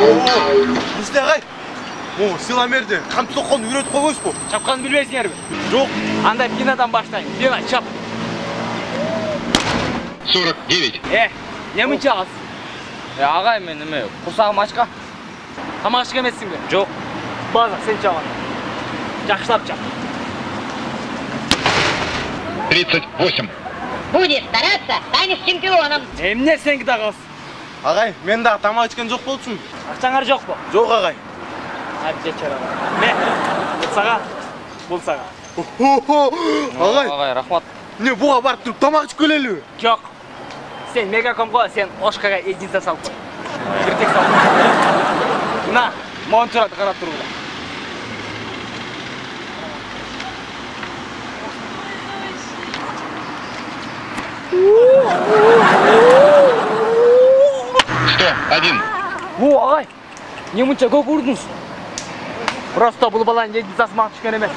Бізде ағай. Сыйламерді қамты соққанды үйретіп қойғыз бұл. Чапқанды білмейсіңер бе? Жоқ. Андай пинадан баштайын. Пина, чап. 49. Не мұнша қалсың? Ағай, мен құрсағым ашқа. Тамақ ішкі емессің бе? Жоқ. База, сен чапан. Жақшылап чап. 38. Будешь стараться, станешь чемпионом. Емне сенгі да қалсың? Ағай, мен дағы тамақ ішкен жоқ болсын. Ақшаңар жоқ бұл? Жоқ ағай. Әбдечер ағай. Не? Бұл саға? Бұл саға. Ағай, Ағай, рахмат. не бұға барып тұрып тамақ ішіп келелі? Жоқ. Сен мегаком қой, сен Ошқаға единица салып қой. Біртек салып қой. На, монитурды қарап тұру бұда. О, ағай, не мұнша көп ұрдыңыз? Просто бұл баланың единицасы маған түшкен емес.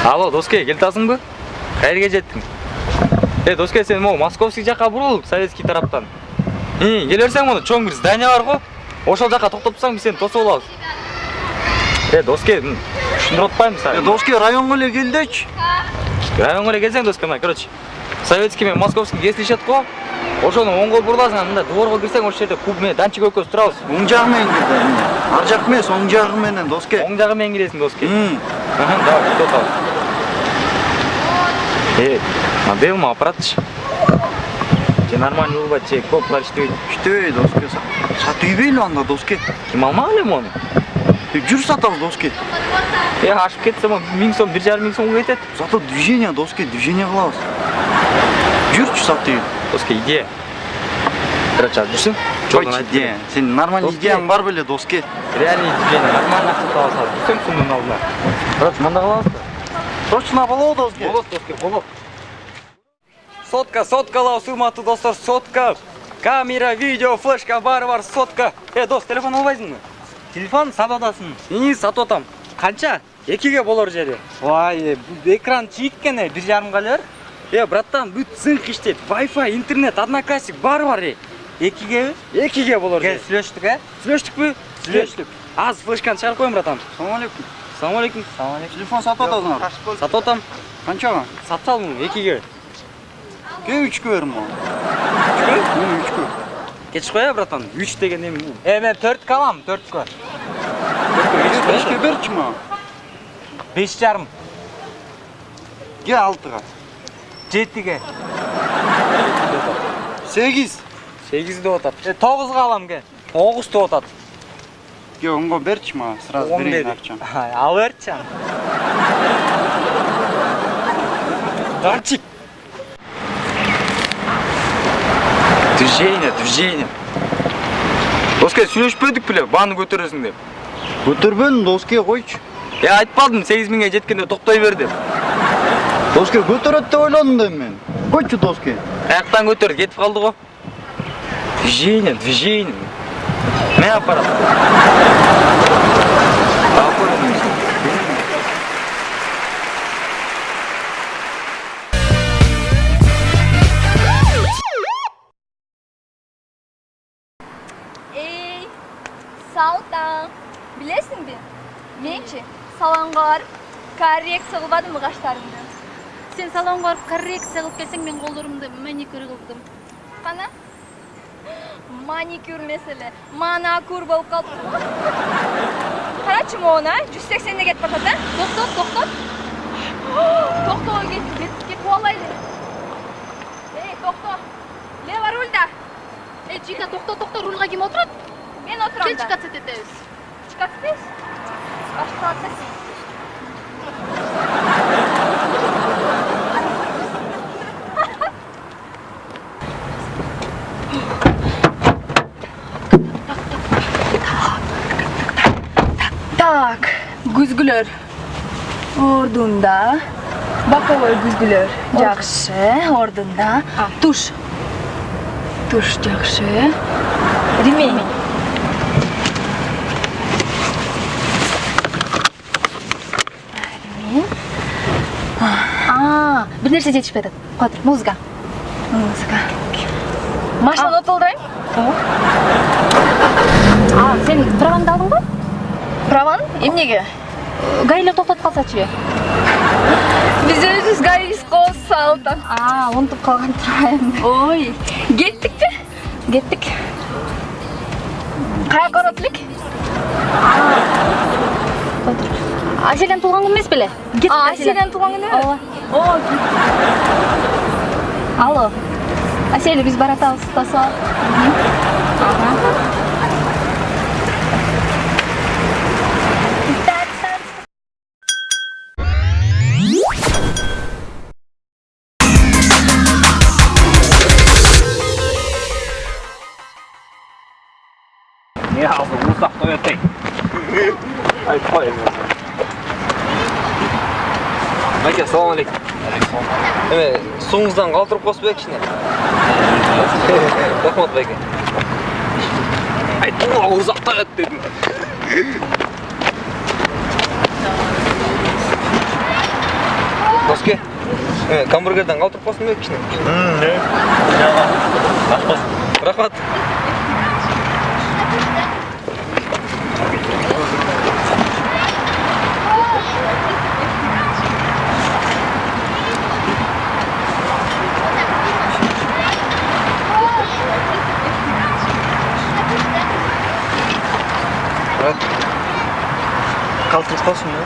Алло, доске, келтасың бі? Қайырге жеттің? Доске, сен московский жаққа бұрыл, советский тараптан. Келерсең мұны, чоң бір здания бар ғой. Ошол жаққа тоқтап тұрсаң, біз сені тосып алабыз. Доске, шындыртпаймын саған. Доске, районға ле келдіч? Районға ле келсең, доске, короче, советский мен московский кесілішет қой. Ошоны оңға бұрыласың, мында дворға кірсең, осы жерде куб мен данчик өкөз тұрабыз. Оң жағымен келді. Ар жақ емес, оң жағыменен, доске. Оң жағымен келесің, доске. Давай, күтіп отабыз. Моделма аппаратчы. Че нормально улыбать, че коплар иштебейт. Иштебейт, доске. Сатып ийбейлби анда, доске? Ким алмак элем оны? Жүр сатабыз, доске. Ашып кетсем, 1000 сом, 1,5 сомго кетет. Зато движение, доске, движение кылабыз. Жүрчү сатып. Доске, идея. Короче, жүрсүң? Койчу, идея. Сен нормальный идеяң бар беле, доске? Реальный движение, нормально сатып алсаң. Жүрсүң сумдун алдына. Короче, мында кылабыз да. Точно болот, доске? Болот, доске, болот. Соткалау, сыматы достар, сотка. Камера, видео, флешка, бар, сотка. Дос, телефон албайсыңбы? Телефон сатадасың. Не, сатотам. Канча? 2ге болор жери. Ой, экран чийткене, 1,5 лер. Браттан, бүт цинк иштейт. Wi-Fi, интернет, одноклассник бар. 2ге? 2ге болор жери. Сүйлөштүк, Сүйлөштүкпү? Сүйлөштүк. Аз флешканы чыгарып коем, братан. Салам алейкум. Салам алейкум. Телефон сатып атасың. Сатотам. Канчага? Сатып алдым 2ге. Ке 3-кө берим ага. 3-кө? 3-кө. Кетиш коя, братан. 3 деген эми. Мен 4 алам, 4-кө. 5-кө берчи мага. 5,5. Ке 6-га. 7-ге. 8. 8 деп атат. 9-га алам ке. 9 деп атат. Ке онго берчи мага, сразу берейин акчаны. Ал берчи. Данчик. Движение. Доске, сүйлөшпөдүк беле, бааны көтөрөсүң деп. Көтөрбөдүм, доске, койчу. Айтпадым, 8000ге жеткенде токтой бер деп. Доске, көтөрөт деп ойлодум да мен. Койчу, доске. Аяктан көтөрүп кетип калды го. Движение. Не аппарат. Саутан, білесің бе? Менші, салонға барып, коррекция қылбадым қаштарымды. Сен салонға барып коррекция қылып келсең, мен қолдарымды маникюр қылдым. Қана? Маникюр меселе, манакур болып қалыпты ғой. Қарачы моғына, 180-де кетіп бартады, тоқтот. Тоқтоға кетіп қуалайды. Тоқто, лева рульда. Чика, тоқто, рульға кем отырады? Мен отырам да. Кел чикат сететебіз. Чикат сетебіз? Башқа сетесің. Так, күзгілер ордында, боковой күзгілер жақшы, ордында, туш жақшы, ремень. бир нерсе жетишпей атат. Кой тур, музыка. Машинаны отолдайм. Сен праваңды алдыңбы? Праван? Эмнеге? Гаилер токтотуп калсачы. Биз өзүбүз гаибиз кол салта. Унутуп калган турайм. Ой, кеттикпи? Кеттик. Каяка барат элек? Аселен туулган күн эмес беле? Аселен туулган күнү? Ооба. Алло. Аселе, биз баратабыз, тосо. Не алды, узак тоятай. Айтып қой енді. Мәке, салам алейкум. Суыңыздан қалтырып қосып ек кішіне. Рахмат, Мәке. Айтып қой, узак тоят дедім. Доске, гамбургерден қалтырып қосып ек кішіне. Рахмат. Қалтырып қалсын ба?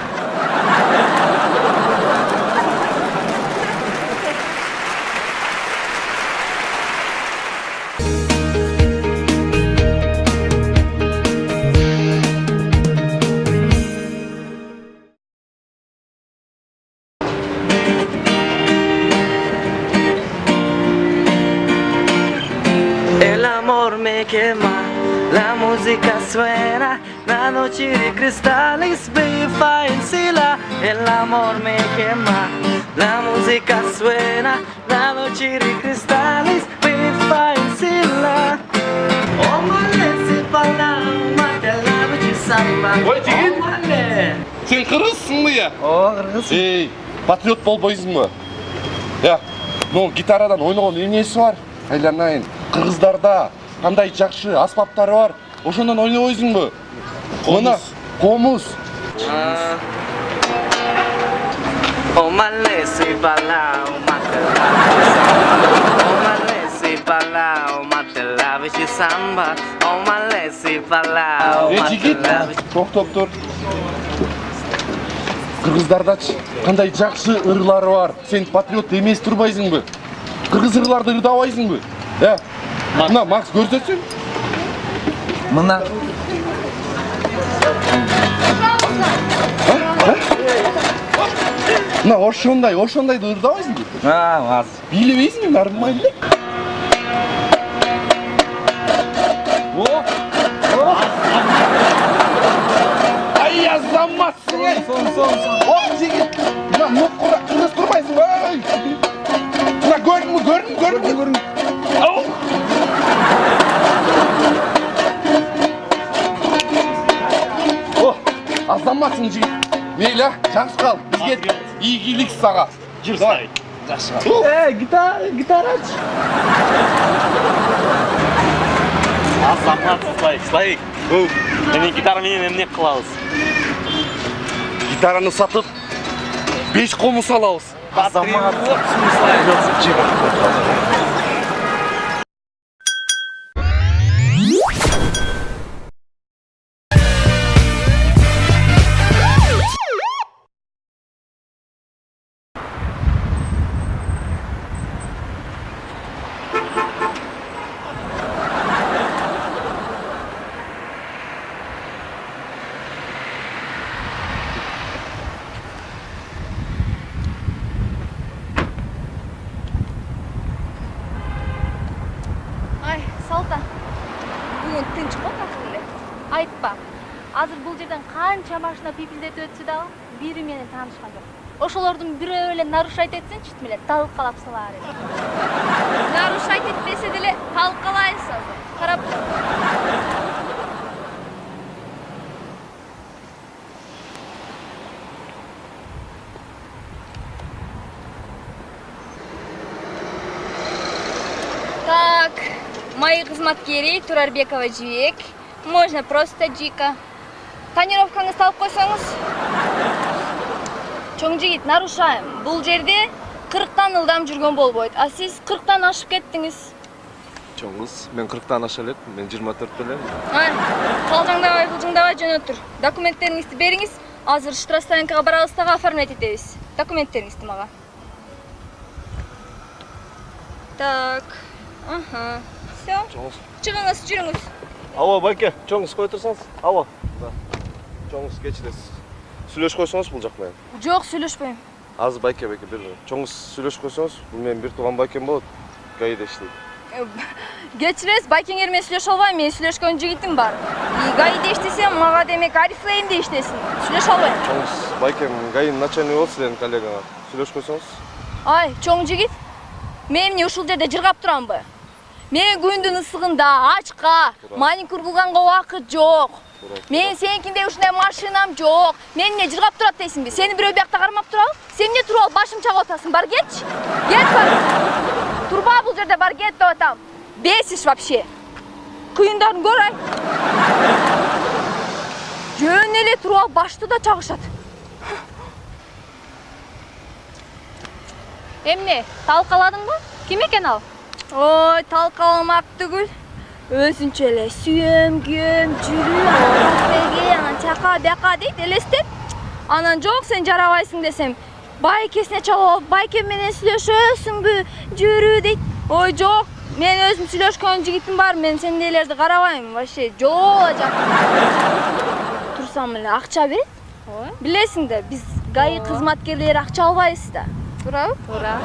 El amor me quema, la música suena, la noche de cristales viva en sila. El amor me quema, la música suena, la noche de cristales viva en sila. Omale para mate la noche samba. Ой, жігіт! Omale. Сен қырғызсың ба, я? Қырғыз. Ей, патриот болбойсың ба? Я, гитарадан ойнаған эмнеси бар? Айланайын, қырғыздарда қандай жақсы аспаптары бар, ошондан ойнабойсың ба? Мына, комуз. Omale para mate la noche samba. Omale para mate la noche samba. Omale para Ей, mate жігіт, la noche. тоқтап тұр. Қырғыздардачы қандай жақсы ырлары бар. Сен патриот емес тұрбайсың ба? Қырғыз ырларды ырдабайсың ба? Ә, мына Макс көрсетсең. Мына. Мына ошондайды ырдабайсың ба? Мас. Билебейсің бе, нормально. Ай, азаматсың, ей! Оқ, жігіт! Мына қырғыз тұрмайсың ба? Мына көрдің мі? Ау! О, азаматсың, жігіт. Мейлі, жақсы қал. Бізге игілік саға. Жүр, сай. Жақсы қал. Гитарач. Азамат, слайк. Мен гитарамен эмне кылабыз? Гитараны сатып, 5 комус алабыз. Азамат. Ай, Салта. Бүгін тынч қой тақырылы. Айтпа. Азыр бул жерден канча машина пипилдетип өтсө дагы бири менен таанышкан жок. Ошолордун бирөө эле нарушать этсин, чит эле талкалап салаар эле. Нарушать етпесе деле талқалайсыз азыр. Қарап тұр. ГАИ кызматкери Турарбекова Жибек. Можно просто Жика. Тонировкаңызды алып койсоңуз. Чоң жигит, нарушаем. Бул жерде 40тан ылдам жүргөн болбойт. А сиз 40тан ашып кеттиңиз. Чоңуз, мен 40тан аша элем, мен 24 элем. Калжаңдабай, кылжыңдабай жөнөтүр. Документтериңизди бериңиз. Азыр штрафстоянкага барабыз дагы оформлять этебиз. Документтериңизди мага. Так. Ага. Всё. Чоңуз. Чыгыңыз, жүрүңүз. Алло, байке, чоңуз кой турсаңыз. Алло. Чоңуз кечиресиз. Сүйлөшүп койсоңуз бул жак менен. Жок, сүйлөшпөйм. Азыр байке бир. Чоңуз сүйлөшүп койсоңуз, бул менин бир тууган байкем болот. ГАИде иштейт. Кечиресиз, байкеңер менен сүйлөшө албайм. Мен сүйлөшкөн жигитим бар. ГАИде иштесем, мага демек Арифлеймде иштесин. Сүйлөшө албайм. Чоңуз, байкем ГАИнин начальниги болот сиздердин коллегаңар. Сүйлөшүп койсоңуз. Ай, чоң жигит. Мен эмне ушул жерде жыргап турамбы? Мен күндүн ысыгында ачка, маникюр кылганга убакыт жок. Мен сеникиндей ушундай машинам жок. Мен эмне жыргап турат дейсиңби? Сени бирөө биякта кармап турабы? Сен эмне туруп алып башым чагып атасың? Бар кетчи. Кет бар. Турба бул жерде, бар кет деп атам. Бесишь вообще. Кыйындарын көр ай. Жөн эле туруп алып башты да чагышат. Эмне, талкаладыңбы? Ким экен ал? Ой, талкаламак түгүл. Өзүнчө эле сүйөм, күйөм, жүрүү, анан чака бяка дейт, элестет. Анан жок, сен жарабайсың десем, байкесине чалып, байке менен сүйлөшөсүңбү, жүрүү дейт. Ой, жок, мен өзүм сүйлөшкөн жигитим бар, мен сендейлерди карабайм, вообще жол жак. Турсам эле акча берет. Билесиң да, биз ГАИ кызматкерлери акча албайбыз да. Туурабы? Туура.